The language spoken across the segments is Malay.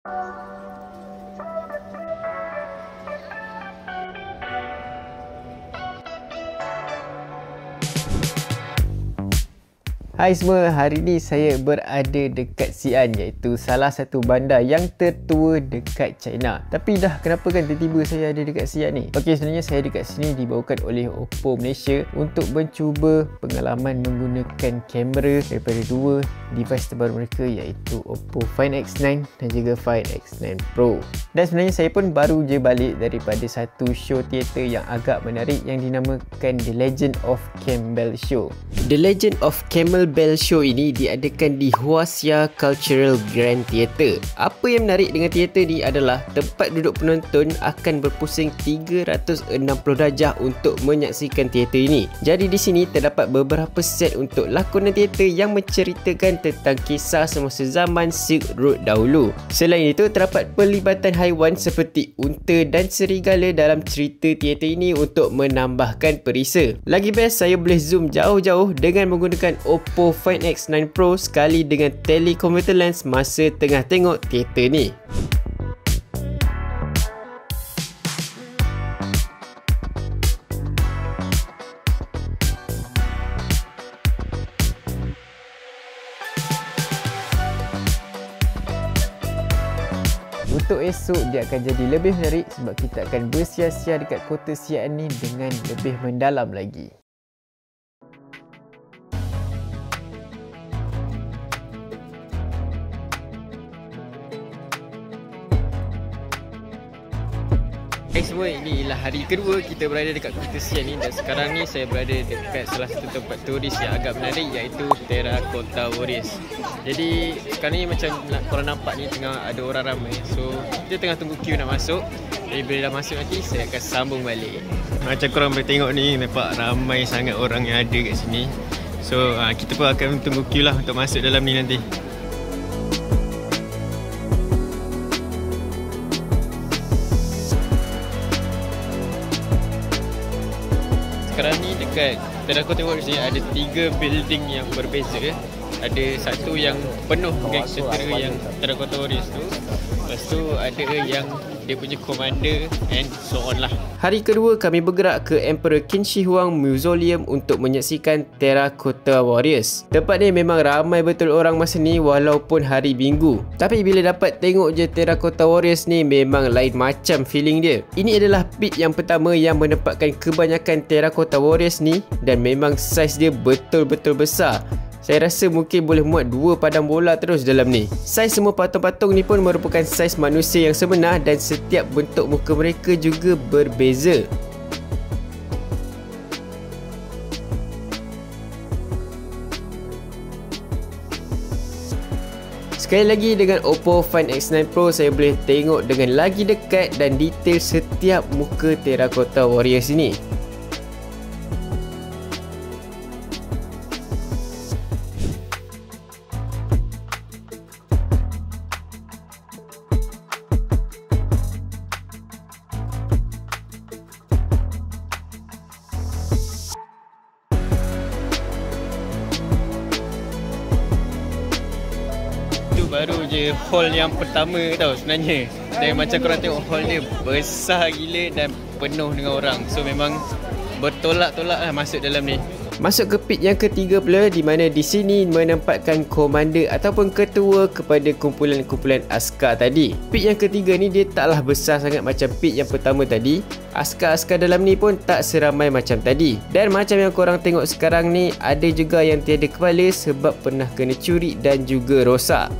Hai semua, hari ni saya berada dekat Xi'an, iaitu salah satu bandar yang tertua dekat China. Tapi dah kenapa kan tiba-tiba saya ada dekat Xi'an ni? Okey, sebenarnya saya dekat sini dibawakan oleh Oppo Malaysia untuk mencuba pengalaman menggunakan kamera daripada dua device terbaru mereka, iaitu Oppo Find X9 dan juga Find X9 Pro. Dan sebenarnya saya pun baru je balik daripada satu show teater yang agak menarik yang dinamakan The Legend of Campbell Show. The Legend of Campbell Show ini diadakan di Huaxia Cultural Grand Theatre. Apa yang menarik dengan teater ni adalah tempat duduk penonton akan berpusing 360 darjah untuk menyaksikan teater ini. Jadi di sini terdapat beberapa set untuk lakonan teater yang menceritakan tentang kisah semasa zaman Silk Road dahulu. Selain itu, terdapat pelibatan haiwan seperti unta dan serigala dalam cerita teater ini untuk menambahkan perisa. Lagi best, saya boleh zoom jauh-jauh dengan menggunakan Oppo Find X9 Pro sekali dengan teleconverter lens masa tengah tengok teater ni. Untuk esok dia akan jadi lebih menarik sebab kita akan bersia-sia dekat kota Xi'an ni dengan lebih mendalam lagi. Hai semua, ini ialah hari kedua kita berada dekat kota Xi'an ni, dan sekarang ni saya berada dekat salah satu tempat turis yang agak menarik, iaitu Terracotta Warriors. Jadi sekarang ni macam korang nampak ni tengah ada orang ramai, so kita tengah tunggu queue nak masuk. Jadi bila dah masuk nanti saya akan sambung balik. Macam korang boleh tengok ni, nampak ramai sangat orang yang ada kat sini. So kita pun akan tunggu queue lah untuk masuk dalam ni nanti. Sekarang ni dekat Terracotta Warriors ni ada 3 building yang berbeza. Ada satu yang penuh dengan setera yang Terracotta Warriors tu. Lepas tu ada yang dia punya commander and so on lah. Hari kedua kami bergerak ke Emperor Qin Shi Huang Mausoleum untuk menyaksikan Terracotta Warriors. Tempat ni memang ramai betul orang masa ni walaupun hari Minggu. Tapi bila dapat tengok je Terracotta Warriors ni, memang lain macam feeling dia. Ini adalah pit yang pertama yang menempatkan kebanyakan Terracotta Warriors ni, dan memang saiz dia betul-betul besar. Saya rasa mungkin boleh muat 2 padang bola terus dalam ni. Saiz semua patung-patung ni pun merupakan saiz manusia yang sebenar, dan setiap bentuk muka mereka juga berbeza. Sekali lagi dengan Oppo Find X9 Pro, saya boleh tengok dengan lagi dekat dan detail setiap muka Terracotta Warriors ini. Baru je hall yang pertama tau sebenarnya. Dan macam korang tengok, hall dia besar gila dan penuh dengan orang. So memang bertolak-tolak lah masuk dalam ni. Masuk ke pit yang ketiga pula, di mana di sini menempatkan komander ataupun ketua kepada kumpulan-kumpulan askar tadi. Pit yang ketiga ni dia taklah besar sangat macam pit yang pertama tadi. Askar-askar dalam ni pun tak seramai macam tadi. Dan macam yang korang tengok sekarang ni, ada juga yang tiada kepala sebab pernah kena curi dan juga rosak.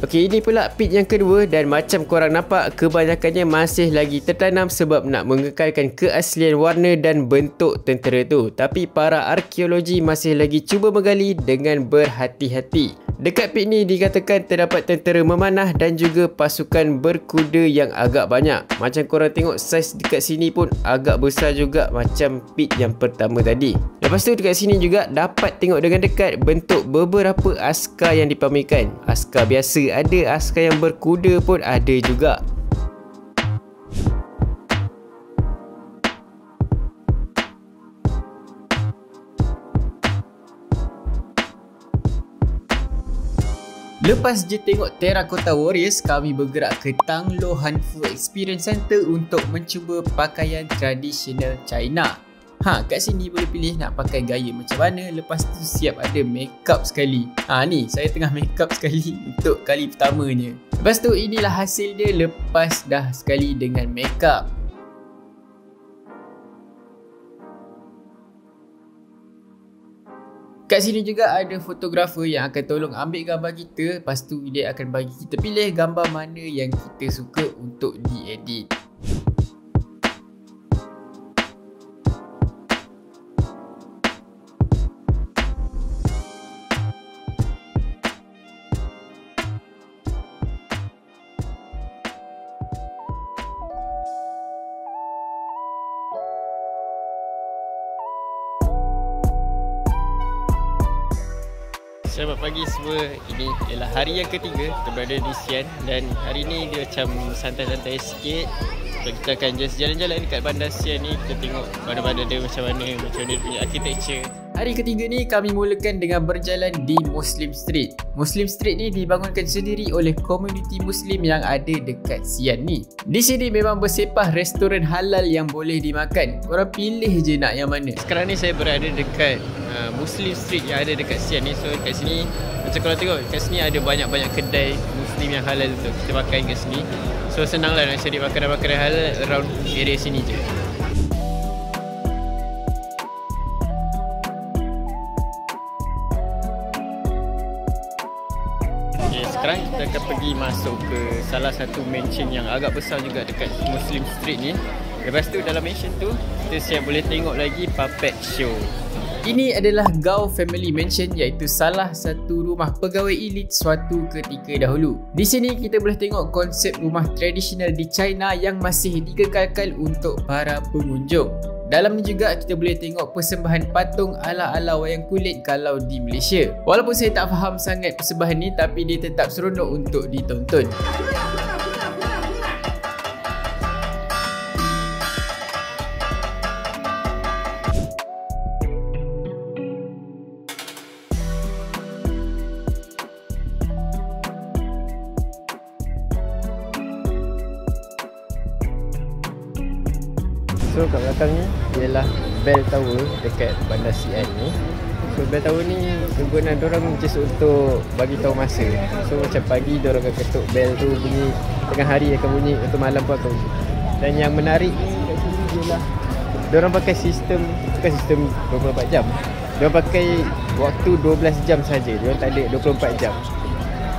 Okey, ini pula pit yang kedua, dan macam korang nampak, kebanyakannya masih lagi tertanam sebab nak mengekalkan keaslian warna dan bentuk tentera tu. Tapi para arkeologi masih lagi cuba menggali dengan berhati-hati. Dekat pik ni dikatakan terdapat tentera memanah dan juga pasukan berkuda yang agak banyak. Macam korang tengok saiz dekat sini pun agak besar juga macam pik yang pertama tadi. Lepas tu dekat sini juga dapat tengok dengan dekat bentuk beberapa askar yang dipamerkan. Askar biasa ada, askar yang berkuda pun ada juga. Lepas je tengok Terracotta Warriors, kami bergerak ke Tang Lo Hanfu Experience Center untuk mencuba pakaian tradisional China. Kat sini boleh pilih nak pakai gaya macam mana, lepas tu siap ada makeup sekali. Ni saya tengah makeup sekali untuk kali pertamanya. Lepas tu inilah hasil dia lepas dah sekali dengan makeup. Kat sini juga ada fotografer yang akan tolong ambil gambar kita. Lepas tu dia akan bagi kita pilih gambar mana yang kita suka untuk diedit. Selamat pagi semua, ini ialah hari yang ketiga kita berada di Xi'an. Dan hari ni dia macam santai-santai sikit. So, kita akan just jalan-jalan dekat bandar Xi'an ni. Kita tengok bandar-bandar dia macam mana dia punya architecture. Hari ketiga ni kami mulakan dengan berjalan di Muslim Street. Muslim Street ni dibangunkan sendiri oleh komuniti Muslim yang ada dekat Xi'an ni. Di sini memang bersepah restoran halal yang boleh dimakan. Korang pilih je nak yang mana. Sekarang ni saya berada dekat Muslim Street yang ada dekat Xi'an ni. So kat sini macam korang tengok, kat sini ada banyak-banyak kedai Muslim yang halal tu. Kita makan kat sini. So senang lah nak cari makanan-makanan halal around area sini je. Sekarang kita akan pergi masuk ke salah satu mansion yang agak besar juga dekat Muslim Street ni. Lepas tu dalam mansion tu kita siap boleh tengok lagi puppet show. Ini adalah Gao Family Mansion, iaitu salah satu rumah pegawai elit suatu ketika dahulu. Di sini kita boleh tengok konsep rumah tradisional di China yang masih dikekalkan untuk para pengunjung. Dalam ni juga kita boleh tengok persembahan patung ala-ala wayang kulit kalau di Malaysia. Walaupun saya tak faham sangat persembahan ni, tapi dia tetap seronok untuk ditonton. So kat belakang ni ialah bell tower dekat bandar Xi'an ni. So bell tower ni kegunaan diorang just untuk bagi tahu masa. So macam pagi diorang akan ketuk bell tu bunyi, tengah hari akan bunyi, untuk malam pun akan bunyi. Dan yang menarik ni kat sini ialah diorang pakai sistem, bukan sistem 24 jam. Diorang pakai waktu 12 jam saja. Diorang tak ada 24 jam.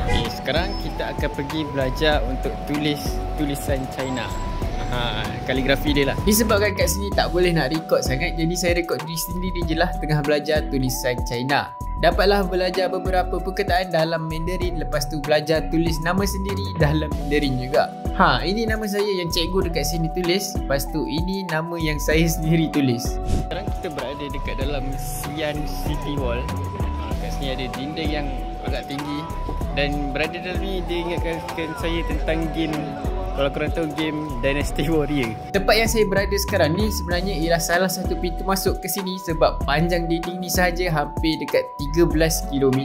Okay, sekarang kita akan pergi belajar untuk tulis tulisan China. Kaligrafi dia lah. Disebabkan kat sini tak boleh nak record sangat, jadi saya record diri sendiri je lah tengah belajar tulisan China. Dapatlah belajar beberapa perkataan dalam Mandarin, lepas tu belajar tulis nama sendiri dalam Mandarin juga. Ini nama saya yang cikgu dekat sini tulis, lepas tu ini nama yang saya sendiri tulis. Sekarang kita berada dekat dalam Xi'an City Wall. Kat sini ada dinding yang agak tinggi, dan berada dalam ni dia ingatkan saya tentang game, kalau korang tahu game Dynasty Warrior. Tempat yang saya berada sekarang ni sebenarnya ialah salah satu pintu masuk ke sini, sebab panjang dinding ni sahaja hampir dekat 13 km.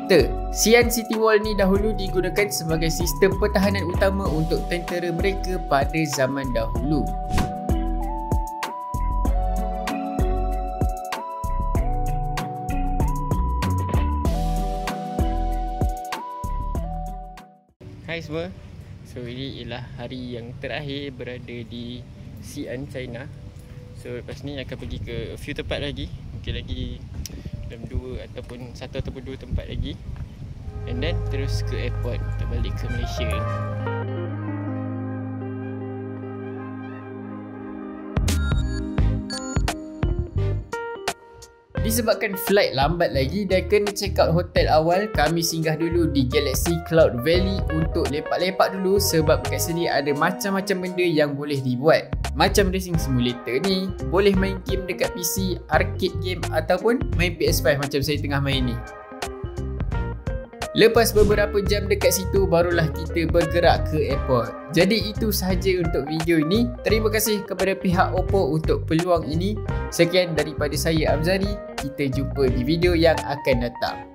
Xi'an City Wall ni dahulu digunakan sebagai sistem pertahanan utama untuk tentera mereka pada zaman dahulu. Hai semua. So ini ialah hari yang terakhir berada di Xi'an, China. So lepas ni akan pergi ke a few tempat lagi. Mungkin lagi dalam 1 ataupun 2 tempat lagi. And then terus ke airport untuk balik ke Malaysia. Di Disebabkan flight lambat lagi dan kena check out hotel awal, kami singgah dulu di Galaxy Cloud Valley untuk lepak-lepak dulu sebab kat sini ada macam-macam benda yang boleh dibuat. Macam racing simulator ni, boleh main game dekat PC, arcade game ataupun main PS5 macam saya tengah main ni. Lepas beberapa jam dekat situ, barulah kita bergerak ke airport. Jadi itu sahaja untuk video ini. Terima kasih kepada pihak Oppo untuk peluang ini. Sekian daripada saya Amzari. Kita jumpa di video yang akan datang.